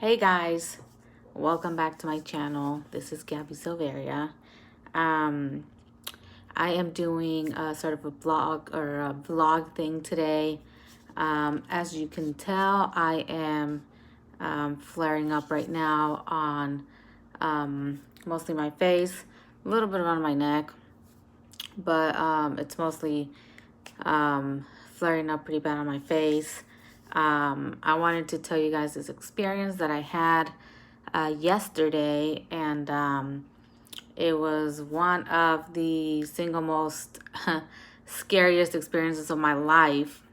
Hey guys, welcome back to my channel. This is Pemphigus Vulgaris. I am doing a sort of a blog or a vlog thing today. As you can tell, I am flaring up right now on mostly my face, a little bit around my neck, but it's mostly flaring up pretty bad on my face. I wanted to tell you guys this experience that I had yesterday, and it was one of the single most scariest experiences of my life,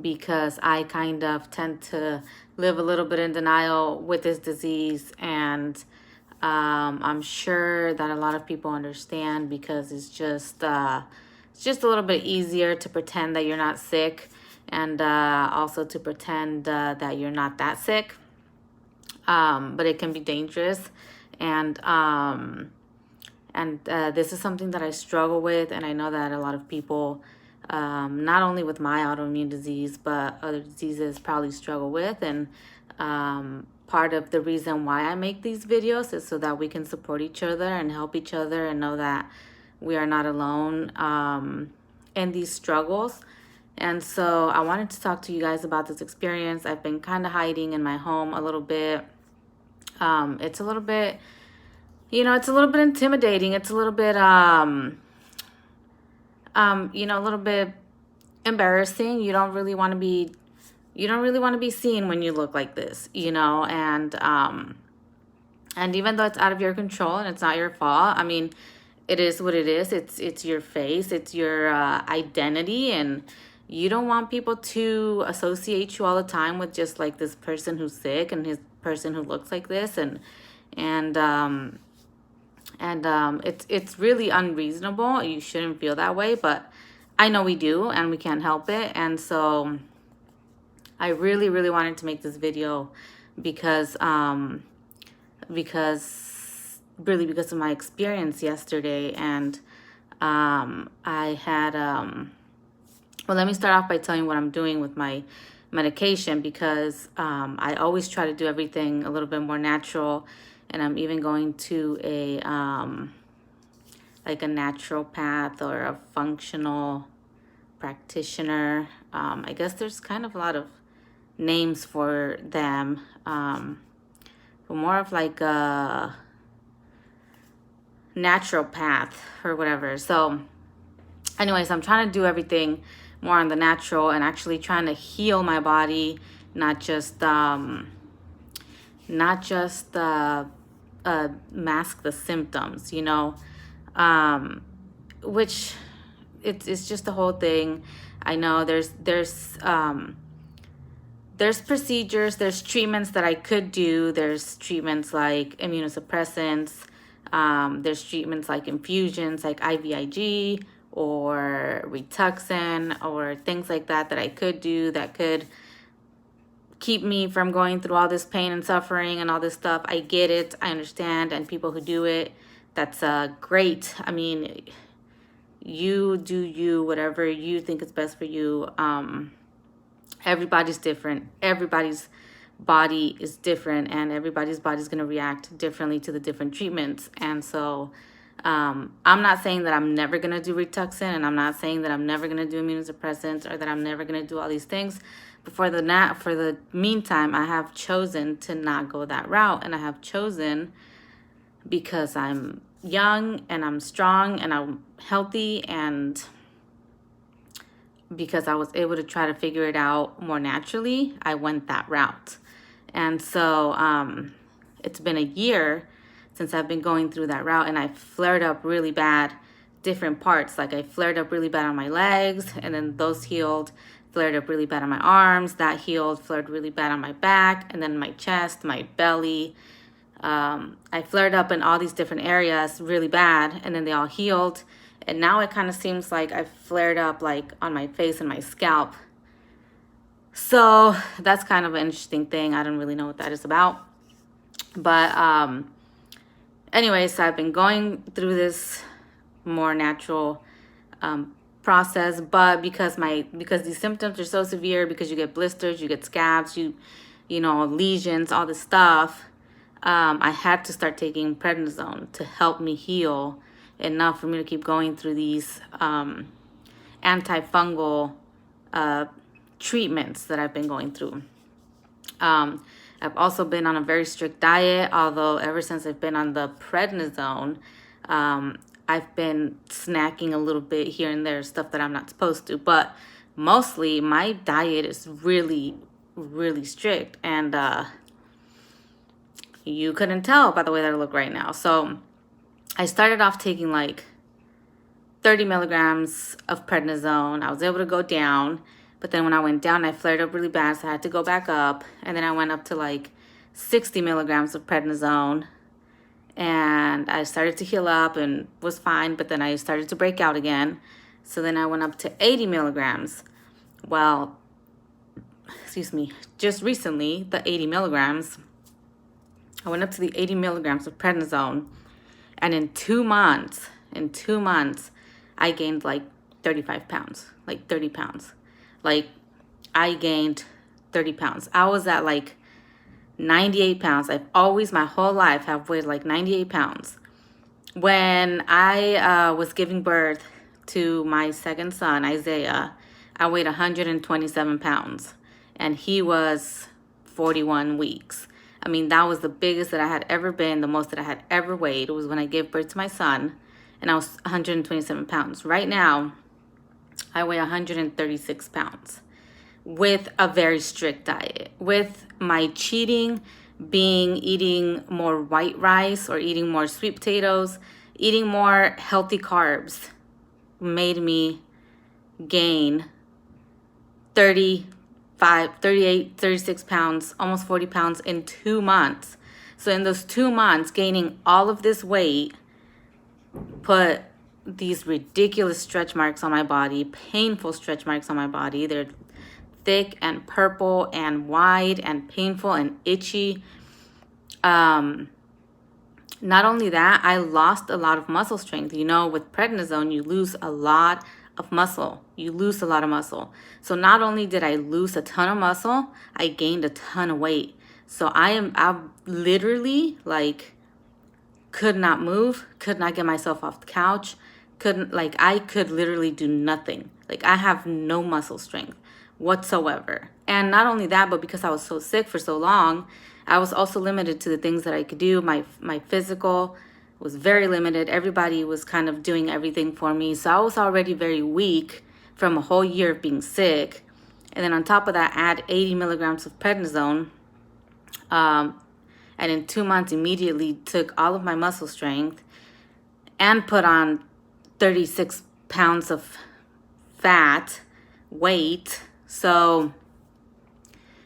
because I kind of tend to live a little bit in denial with this disease, and I'm sure that a lot of people understand because it's just a little bit easier to pretend that you're not sick, and also to pretend that you're not that sick. But it can be dangerous, and this is something that I struggle with, and I know that a lot of people, not only with my autoimmune disease, but other diseases probably struggle with. And part of the reason why I make these videos is so that we can support each other and help each other and know that we are not alone in these struggles. And so I wanted to talk to you guys about this experience. I've been kind of hiding in my home a little bit. It's a little bit, it's a little bit intimidating. It's a little bit, a little bit embarrassing. You don't really want to be seen when you look like this, and even though it's out of your control and it's not your fault, I mean, it is what it is. It's your face, it's your identity, and you don't want people to associate you all the time with just like this person who's sick and his person who looks like this, and it's really unreasonable. You shouldn't feel that way, but I know we do, and we can't help it. And so I really, really wanted to make this video because of my experience yesterday. And I had well, let me start off by telling you what I'm doing with my medication, because I always try to do everything a little bit more natural, and I'm even going to a like a naturopath or a functional practitioner. I guess there's kind of a lot of names for them, but more of like a naturopath or whatever. So anyways, I'm trying to do everything more on the natural and actually trying to heal my body, not just mask the symptoms, which it's just the whole thing. I know there's procedures, there's treatments that I could do. There's treatments like immunosuppressants, there's treatments like infusions like IVIG or Rituxan or things like that I could do that could keep me from going through all this pain and suffering and all this stuff. I get it, I understand, and people who do it, that's great. I mean, you do you, whatever you think is best for you. Everybody's different. Everybody's body is different, and everybody's body is going to react differently to the different treatments. And so I'm not saying that I'm never going to do Rituxan, and I'm not saying that I'm never going to do immunosuppressants, or that I'm never going to do all these things. But for the meantime, I have chosen to not go that route, and I have chosen because I'm young and I'm strong and I'm healthy, and because I was able to try to figure it out more naturally, I went that route. And so it's been a year since I've been going through that route, and I flared up really bad different parts. Like I flared up really bad on my legs, and then those healed. Flared up really bad on my arms, that healed. Flared really bad on my back, and then my chest, my belly. I flared up in all these different areas really bad, and then they all healed. And now it kind of seems like I've flared up like on my face and my scalp. So that's kind of an interesting thing. I don't really know what that is about. But anyways, so I've been going through this more natural process, but because these symptoms are so severe, because you get blisters, you get scabs, you you know, lesions, all this stuff, I had to start taking prednisone to help me heal enough for me to keep going through these antifungal treatments that I've been going through. I've also been on a very strict diet, although ever since I've been on the prednisone, I've been snacking a little bit here and there, stuff that I'm not supposed to. But mostly my diet is really, really strict. And you couldn't tell by the way that I look right now. So I started off taking like 30 milligrams of prednisone. I was able to go down. But then when I went down, I flared up really bad, so I had to go back up. And then I went up to like 60 milligrams of prednisone. And I started to heal up and was fine, but then I started to break out again. So then I went up to 80 milligrams. Well, excuse me, just recently, the 80 milligrams, I went up to the 80 milligrams of prednisone. And in 2 months, I gained like 35 pounds, like 30 pounds. Like, I gained 30 pounds. I was at like 98 pounds. I've always, my whole life, have weighed like 98 pounds. When I was giving birth to my second son, Isaiah, I weighed 127 pounds. And he was 41 weeks. I mean, that was the biggest that I had ever been, the most that I had ever weighed. It was when I gave birth to my son. And I was 127 pounds. Right now, I weigh 136 pounds with a very strict diet. With my cheating being eating more white rice or eating more sweet potatoes, eating more healthy carbs made me gain 35, 38, 36 pounds, almost 40 pounds in 2 months. So in those 2 months, gaining all of this weight put these ridiculous stretch marks on my body, painful stretch marks on my body. They're thick and purple and wide and painful and itchy. Not only that, I lost a lot of muscle strength. You know, with prednisone, you lose a lot of muscle. So not only did I lose a ton of muscle, I gained a ton of weight. So I literally like could not move, could not get myself off the couch. I could literally do nothing. Like, I have no muscle strength whatsoever. And not only that, but because I was so sick for so long, I was also limited to the things that I could do. My physical was very limited. Everybody was kind of doing everything for me. So I was already very weak from a whole year of being sick. And then on top of that, add 80 milligrams of prednisone. And in 2 months, immediately took all of my muscle strength and put on 36 pounds of fat weight. So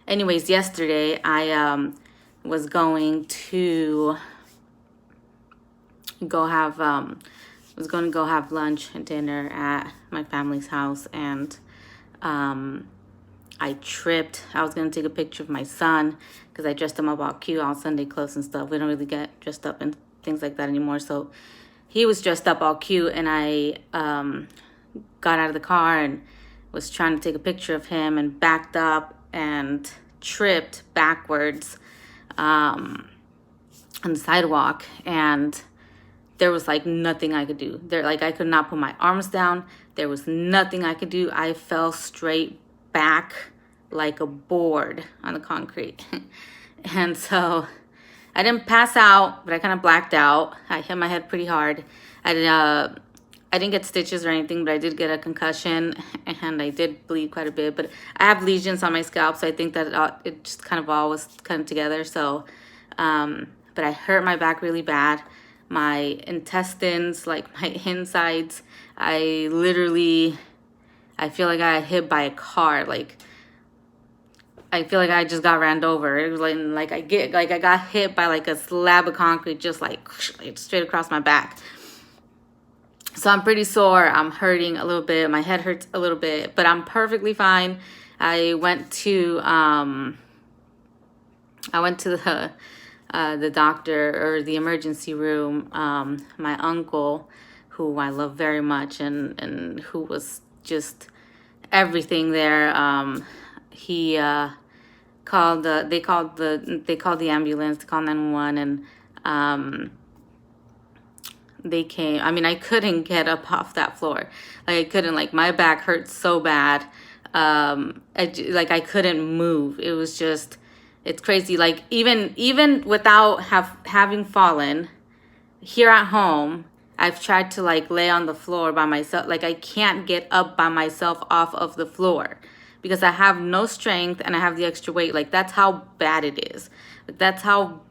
anyways, yesterday I was going to go have lunch and dinner at my family's house, and I tripped. I was going to take a picture of my son because I dressed him up all cute, all Sunday clothes and stuff. We don't really get dressed up and things like that anymore. So he was dressed up all cute, and I got out of the car and was trying to take a picture of him and backed up and tripped backwards on the sidewalk. And there was like nothing I could do. I could not put my arms down. There was nothing I could do. I fell straight back like a board on the concrete. And so I didn't pass out, but I kind of blacked out. I hit my head pretty hard. I didn't get stitches or anything, but I did get a concussion, and I did bleed quite a bit. But I have lesions on my scalp, so I think that it just kind of all was kind of together. So, but I hurt my back really bad. My intestines, like my insides, I feel like I got hit by a car. Like, I feel like I just got ran over. It was like I got hit by like a slab of concrete, just like straight across my back. So I'm pretty sore. I'm hurting a little bit. My head hurts a little bit, but I'm perfectly fine. I went to the doctor, or the emergency room. My uncle, who I love very much, and who was just everything there. He called they called the ambulance, they called 911, and they came. I mean, I couldn't get up off that floor. Like, I couldn't, like, my back hurt so bad. I couldn't move. It was just, it's crazy. Like, even without having fallen here at home, I've tried to, like, lay on the floor by myself. Like, I can't get up by myself off of the floor because I have no strength and I have the extra weight. Like, that's how bad it is. Like, that's how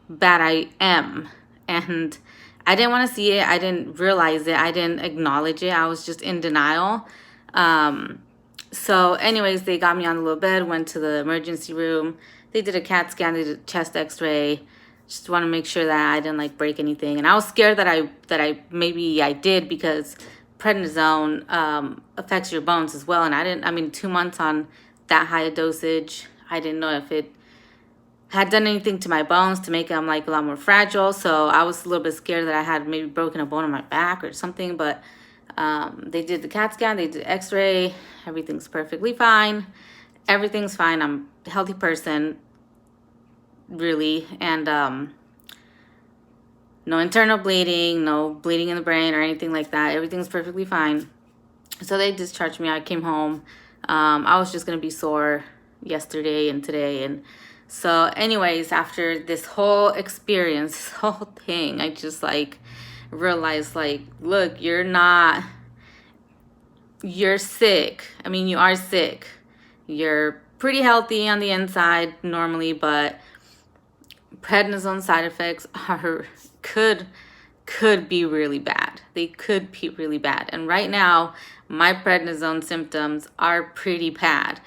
bad I am. And I didn't want to see it. I didn't realize it. I didn't acknowledge it. I was just in denial. So anyways, they got me on the little bed, went to the emergency room. They did a CAT scan, they did a chest x-ray. Just want to make sure that I didn't, like, break anything. And I was scared that I did, because prednisone affects your bones as well. And I mean, 2 months on that high a dosage, I didn't know if it had done anything to my bones to make them, like, a lot more fragile. So I was a little bit scared that I had maybe broken a bone in my back or something. But they did the CAT scan, they did x-ray, everything's perfectly fine. Everything's fine. I'm a healthy person, really. And no internal bleeding, no bleeding in the brain or anything like that. Everything's perfectly fine. So they discharged me. I came home. I was just gonna be sore yesterday and today. And so anyways, after this whole experience, this whole thing, I just, like, realized, like, look, you're sick. I mean, you are sick. You're pretty healthy on the inside normally, but prednisone side effects could be really bad. They could be really bad. And right now, my prednisone symptoms are pretty bad.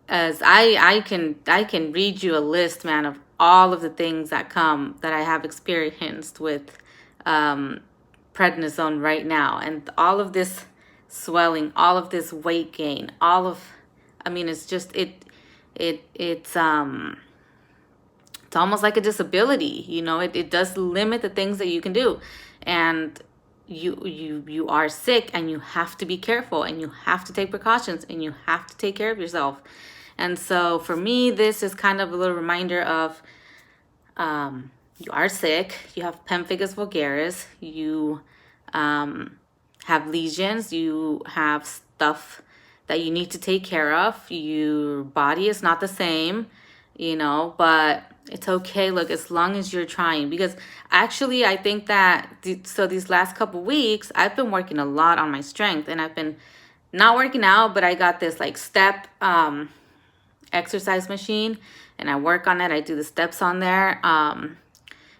As I can read you a list, man, of all of the things that I have experienced with prednisone right now, and all of this swelling, all of this weight gain, I mean, it's just it's almost like a disability, you know. It does limit the things that you can do, and you are sick, and you have to be careful, and you have to take precautions, and you have to take care of yourself. And so for me, this is kind of a little reminder of you are sick, you have Pemphigus vulgaris, you have lesions, you have stuff that you need to take care of. Your body is not the same, you know, but it's okay. Look, as long as you're trying, because actually I think that these last couple weeks, I've been working a lot on my strength, and I've been not working out, but I got this, like, step exercise machine, and I work on it. I do the steps on there.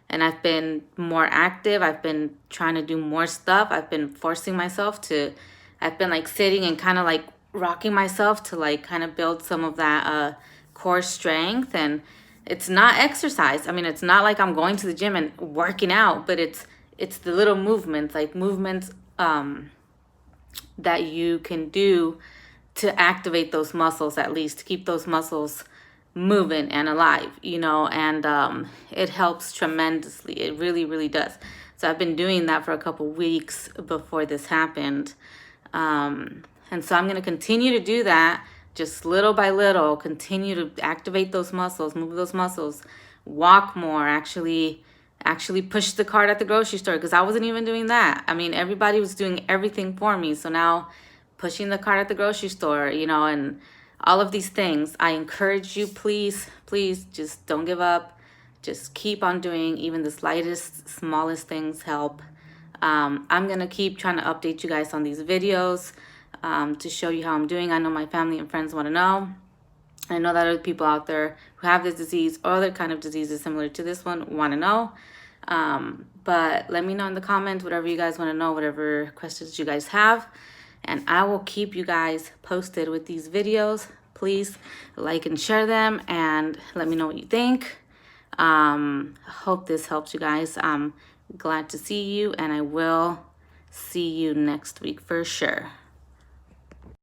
And I've been more active. I've been trying to do more stuff. I've been forcing myself to, I've been, like, sitting and kind of, like, rocking myself to, like, kind of build some of that core strength. And it's not exercise. I mean, it's not like I'm going to the gym and working out, but it's the little movements, like movements that you can do to activate those muscles, at least to keep those muscles moving and alive, you know. And it helps tremendously. It really, really does. So I've been doing that for a couple weeks before this happened. And so I'm going to continue to do that, just little by little, continue to activate those muscles, move those muscles, walk more, actually push the cart at the grocery store, because I wasn't even doing that. I mean, everybody was doing everything for me. So now pushing the cart at the grocery store, you know, and all of these things. I encourage you, please, just don't give up. Just keep on doing. Even the slightest, smallest things help. I'm going to keep trying to update you guys on these videos to show you how I'm doing. I know my family and friends want to know. I know that other people out there who have this disease or other kind of diseases similar to this one want to know. But let me know in the comments whatever you guys want to know, whatever questions you guys have. And I will keep you guys posted with these videos. Please like and share them and let me know what you think. Hope this helps you guys. I'm glad to see you, and I will see you next week for sure.